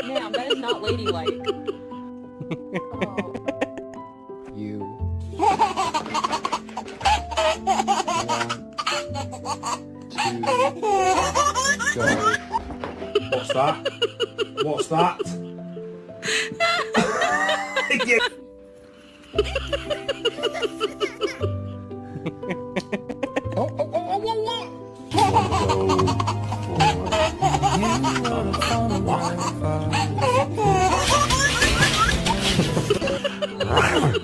Ma'am, that is not ladylike. You. Go. What's that? What's that? Yeah. What?